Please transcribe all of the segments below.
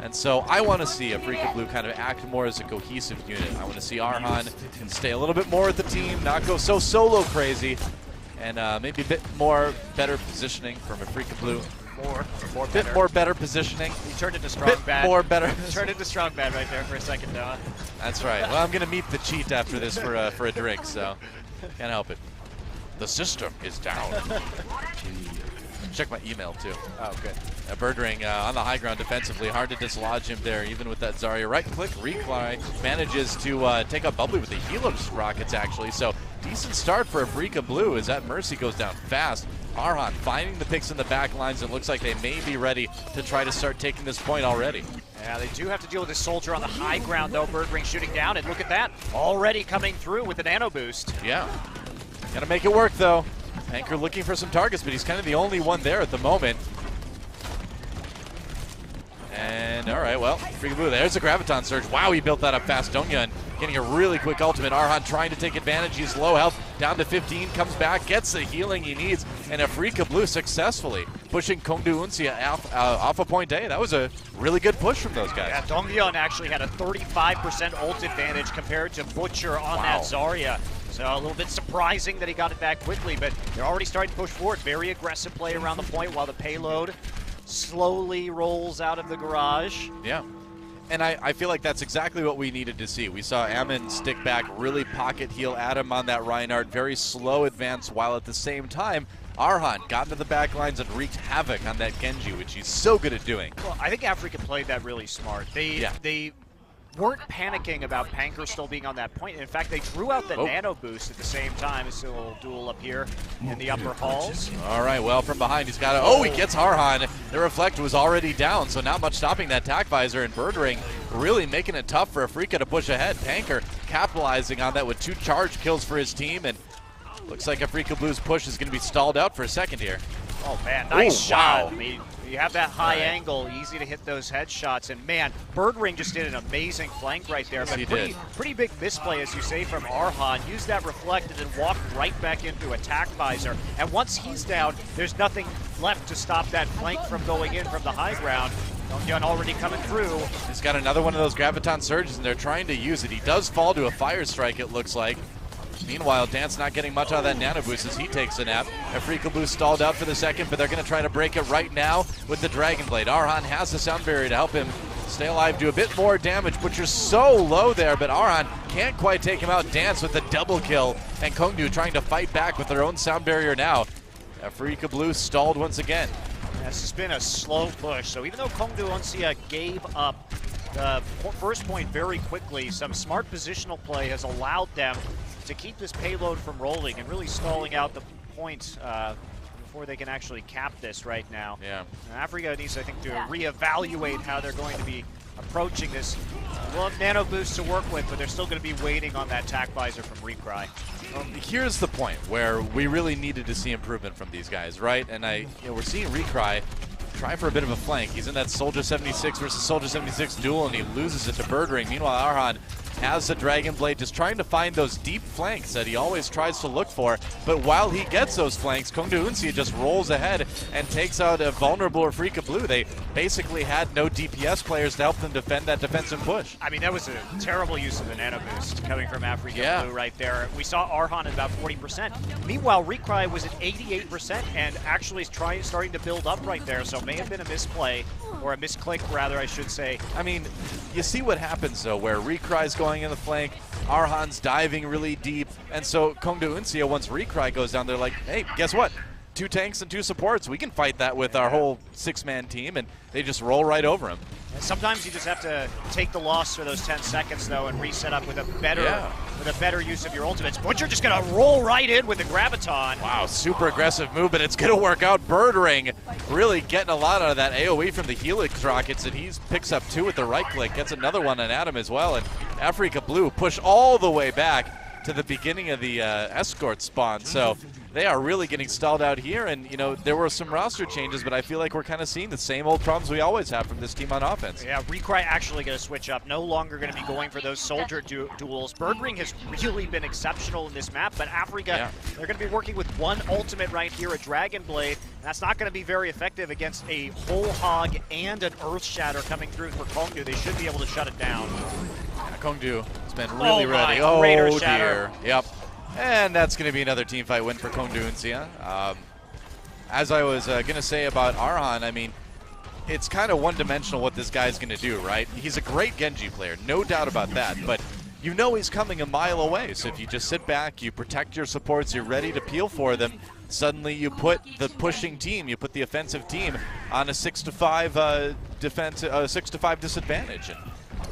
And so I want to see Afrika Blue kind of act more as a cohesive unit. I want to see Arhan stay a little bit more with the team, not go so solo crazy, and maybe a bit more better positioning from Afrika Blue. More better positioning. He turned into strong bad. More better. Turned into strong bad right there for a second, Noah. That's right. Well, I'm gonna meet the cheat after this for a drink, so can't help it. The system is down. Check my email too. Oh, good. Birdring on the high ground defensively, hard to dislodge him there, even with that Zarya. Right click, Recry manages to take out Bubbly with the Helix rockets actually. So decent start for Afrika Blue as that Mercy goes down fast. Arhan finding the picks in the back lines. It looks like they may be ready to try to start taking this point already. Yeah, they do have to deal with this soldier on the high ground though. Birdring shooting down, and look at that, already coming through with the nano boost. Yeah, gotta make it work though. Anchor looking for some targets, but he's kind of the only one there at the moment. And all right, well, Afrika Blue, there's a Graviton Surge. Wow, he built that up fast. Donghyun getting a really quick ultimate. Arhan trying to take advantage. He's low health, down to 15, comes back, gets the healing he needs, and Afrika Blue successfully pushing Kongdoo Uncia off a point A. That was a really good push from those guys. Yeah, Donghyun actually had a 35% ult advantage compared to Butcher on that Zarya. So a little bit surprising that he got it back quickly, but they're already starting to push forward. Very aggressive play around the point while the payload slowly rolls out of the garage. Yeah. And I feel like that's exactly what we needed to see. We saw Ammon stick back, really pocket heal Adam on that Reinhardt, very slow advance, while at the same time, Arhan got into the back lines and wreaked havoc on that Genji, which he's so good at doing. Well, I think Afrika played that really smart. They weren't panicking about Panker still being on that point. In fact, they drew out the nano boost at the same time. It's a little duel up here in the upper halls. All right, well, from behind, he's got he gets Arhan. The Reflect was already down, so not much stopping that tack visor, and Birdring really making it tough for Afrika to push ahead. Panker capitalizing on that with 2 charge kills for his team, and looks like Afrika Blue's push is going to be stalled out for a second here. Oh, man, nice shot. Wow. I mean, you have that high angle, easy to hit those headshots, and man, Birdring just did an amazing flank right there. Yes, but pretty big misplay, as you say, from Arhan. Used that Reflect and then walked right back into attack visor. And once he's down, there's nothing left to stop that flank from going in from the high ground. Donghyun already coming through. He's got another one of those Graviton Surges, and they're trying to use it. He does fall to a Fire Strike, it looks like. Meanwhile, Dance not getting much out of that nano boost as he takes a nap. Afrika Blue stalled out for the second, but they're going to try to break it right now with the Dragon Blade. Arhan has the sound barrier to help him stay alive, do a bit more damage. Butcher's so low there, but Arhan can't quite take him out. Dance with the double kill, and Kongdoo trying to fight back with their own sound barrier now. Afrika Blue stalled once again. This has been a slow push, so even though Kongdoo Uncia gave up the first point very quickly, some smart positional play has allowed them to keep this payload from rolling and really stalling out the points before they can actually cap this right now. Yeah. Afrika needs, I think, to reevaluate how they're going to be approaching this. We'll have nano boosts to work with, but they're still going to be waiting on that tack visor from Recry. Here's the point where we really needed to see improvement from these guys, right? And we're seeing Recry try for a bit of a flank. He's in that Soldier 76 versus Soldier 76 duel, and he loses it to Birdring. Meanwhile, Arhan has the Dragon Blade, just trying to find those deep flanks that he always tries to look for. But while he gets those flanks, Kongdoo Uncia just rolls ahead and takes out a vulnerable Afrika Blue. They basically had no DPS players to help them defend that defensive push. I mean, that was a terrible use of the nano boost coming from Afrika Blue right there. We saw Arhan at about 40%. Meanwhile, Recry was at 88% and actually is starting to build up right there, so it may have been a misplay, or a misclick rather, I should say. I mean, you see what happens though, where Recry's going in the flank, Arhan's diving really deep, and so Kongdoo Uncia, once Recry goes down, they're like, hey, guess what? 2 tanks and 2 supports. We can fight that with our whole 6-man team, and they just roll right over him. Sometimes you just have to take the loss for those 10 seconds, though, and reset up with a better use of your ultimates. Butcher just going to roll right in with the Graviton. Wow, super aggressive move, but it's going to work out. Birdring really getting a lot out of that AoE from the Helix rockets, and he picks up 2 with the right click, gets another one on Adam as well, and Afrika Blue push all the way back. to the beginning of the escort spawn. So they are really getting stalled out here. And, you know, there were some roster changes, but I feel like we're kind of seeing the same old problems we always have from this team on offense. Yeah, Recry actually going to switch up. No longer going to be going for those soldier duels. Birdring has really been exceptional in this map, but Africa, they're going to be working with one ultimate right here, a Dragon Blade. And that's not going to be very effective against a Whole Hog and an Earth Shatter coming through for Kongdoo. They should be able to shut it down. Kongdoo has been really ready. Raider Oh, Shatter. dear. Yep. And that's going to be another team fight win for Kongdoo Uncia. As I was going to say about Arhan, I mean, it's kind of one-dimensional what this guy's going to do, right? He's a great Genji player, no doubt about that, but you know he's coming a mile away. So if you just sit back, you protect your supports, you're ready to peel for them, suddenly you put the pushing team, you put the offensive team on a 6-5 6-5 disadvantage. And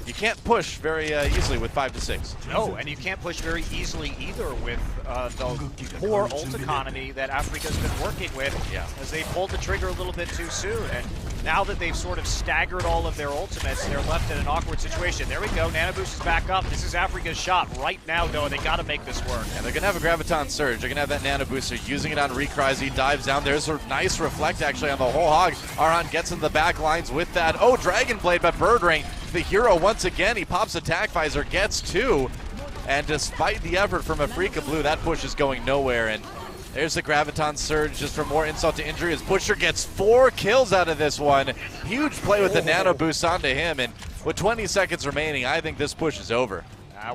you can't push very easily with 5-6. No, and you can't push very easily either with the poor ult economy that Africa's been working with, as they pulled the trigger a little bit too soon. And now that they've sort of staggered all of their ultimates, they're left in an awkward situation. There we go, Nanoboost is back up. This is Africa's shot right now, though. They got to make this work. And they're going to have a Graviton Surge. They're going to have that Nanobooster using it on Recry as he dives down. There's a nice reflect, actually, on the Whole Hog. Arhan gets in the back lines with that. Oh, Dragon Blade by Birdring. The hero, once again, he pops Attack Visor, gets 2. And despite the effort from Afrika Blue, that push is going nowhere. And there's the Graviton Surge just for more insult to injury as Butcher gets 4 kills out of this one. Huge play with the Nano Boost onto him. And with 20 seconds remaining, I think this push is over.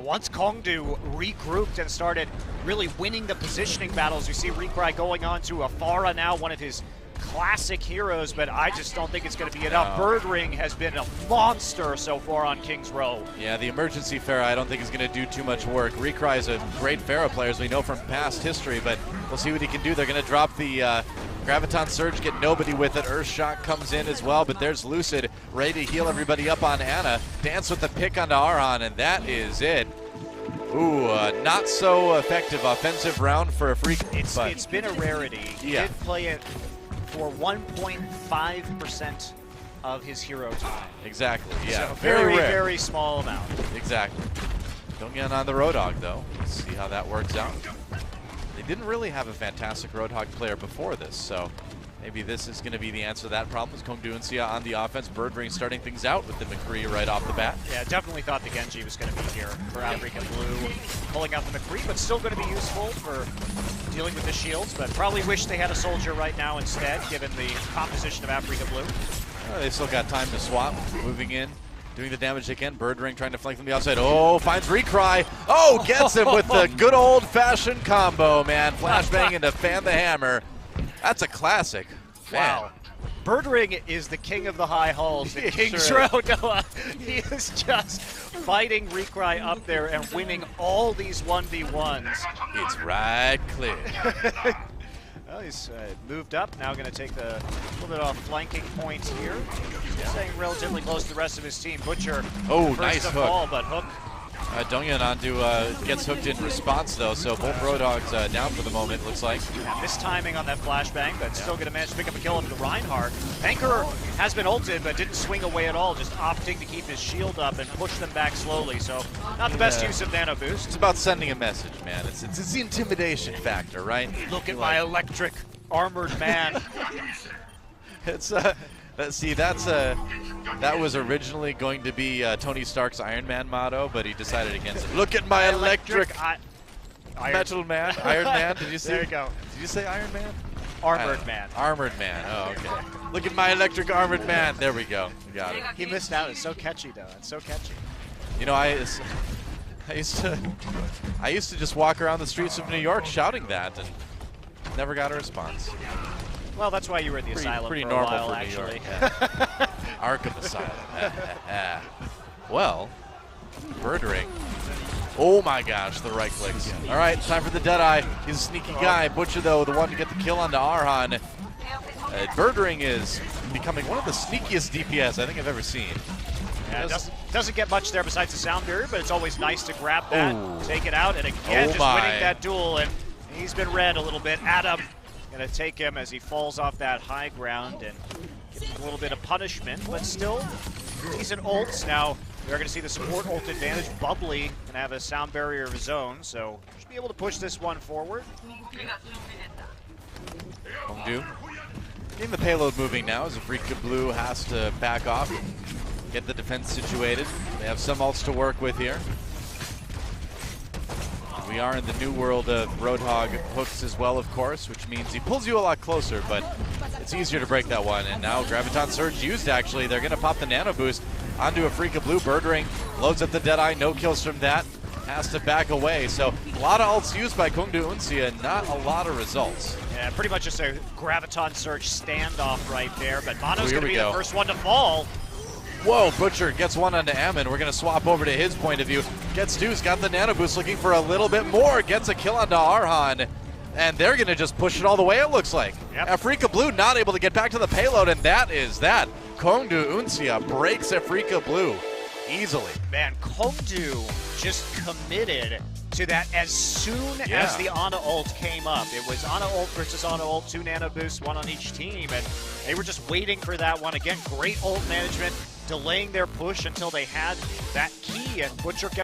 Once Kongdoo regrouped and started really winning the positioning battles, you see Recry going on to Afara now, one of his classic heroes, but I just don't think it's going to be enough. Birdring has been a monster so far on King's Row. Yeah, the emergency Pharah I don't think is going to do too much work. Recry is a great Pharah player, as we know from past history, but we'll see what he can do. They're going to drop the Graviton Surge, get nobody with it. Earth Shock comes in as well, but there's Lucid ready to heal everybody up on Ana. Dance with the pick onto Arhan, and that is it. Ooh, not so effective offensive round for Afrika. It's been a rarity. He did play it for 1.5% of his hero time. Exactly, yeah. So very rare. Very small amount. Exactly. Don't get on the Roadhog, though. Let's see how that works out. They didn't really have a fantastic Roadhog player before this, so maybe this is going to be the answer to that problem. Is Kongdoo Uncia on the offense. Birdring starting things out with the McCree right off the bat. Yeah, definitely thought the Genji was going to be here for Afrika Blue. Pulling out the McCree, but still going to be useful for dealing with the shields, but probably wish they had a soldier right now instead, given the composition of Afrika Blue. They still got time to swap, moving in, doing the damage they can. Birdring trying to flank from the outside. Oh, finds Recry. Oh, gets him with the good old-fashioned combo, man. Flashbang into Fan the Hammer. That's a classic. Wow. Birdring is the king of the high halls in King's Row, Noah. He is just fighting Recry up there and winning all these 1v1s. It's right clear. Well, he's moved up, now going to take the little bit off flanking points here. He's staying relatively close to the rest of his team. Butcher, oh, nice hook. Fall, but Hook. Dongyeon gets hooked in response, though, so both Roadhogs down for the moment, looks like. Yeah, mistiming on that flashbang, but still going to manage to pick up a kill into Reinhardt. Banker has been ulted, but didn't swing away at all, just opting to keep his shield up and push them back slowly, so not the best use of Nano Boost. It's about sending a message, man. It's the intimidation factor, right? Look at my electric armored man. It's see, that was originally going to be Tony Stark's Iron Man motto, but he decided against it. Look at my electric metal man. Iron Man, did you say? There you go. Did you say Iron Man? Armored man. Armored man, oh, okay. Look at my electric armored man. There we go, got it. He missed out, it's so catchy though, it's so catchy. You know, I used to just walk around the streets of New York shouting that and never got a response. Well, that's why you were at the asylum pretty for normal a while, for actually. Yeah. Arkham Asylum. Well, Birdring. Oh my gosh, the right clicks. All right, time for the Deadeye. He's a sneaky guy. Butcher, though, the one to get the kill onto Arhan. Birdring is becoming one of the sneakiest DPS I think I've ever seen. Yeah, doesn't get much there besides the sound barrier, but it's always nice to grab that, take it out, and again, just winning that duel, and he's been read a little bit. Adam going to take him as he falls off that high ground and give him a little bit of punishment, but still decent ults. Now, We're going to see the support ult advantage. Bubbly can have a sound barrier of his own, so should be able to push this one forward. Kongdoo getting the payload moving now as Afrika Blue has to back off, get the defense situated. They have some ults to work with here. We are in the new world of Roadhog hooks as well, of course, which means he pulls you a lot closer, but it's easier to break that one. And now Graviton Surge used, actually. They're going to pop the Nano Boost onto Afrika Blue. Birdring loads up the Deadeye, no kills from that. Has to back away. So a lot of ults used by Kongdoo Uncia, not a lot of results. Yeah, pretty much just a Graviton Surge standoff right there, but Mono's going to be the first one to fall. Whoa, Butcher gets one onto Ammon. We're going to swap over to his point of view. Gets Deuce, got the Nano Boost, looking for a little bit more. Gets a kill onto Arhan, and they're going to just push it all the way, it looks like. Yep. Afrika Blue not able to get back to the payload, and that is that. Kongdoo Uncia breaks Afrika Blue easily. Man, Kongdoo just committed to that as soon as the Ana ult came up. It was Ana ult versus Ana ult, 2 Nano Boosts, 1 on each team, and they were just waiting for that one. Again, great ult management, delaying their push until they had that key, and Butcher kept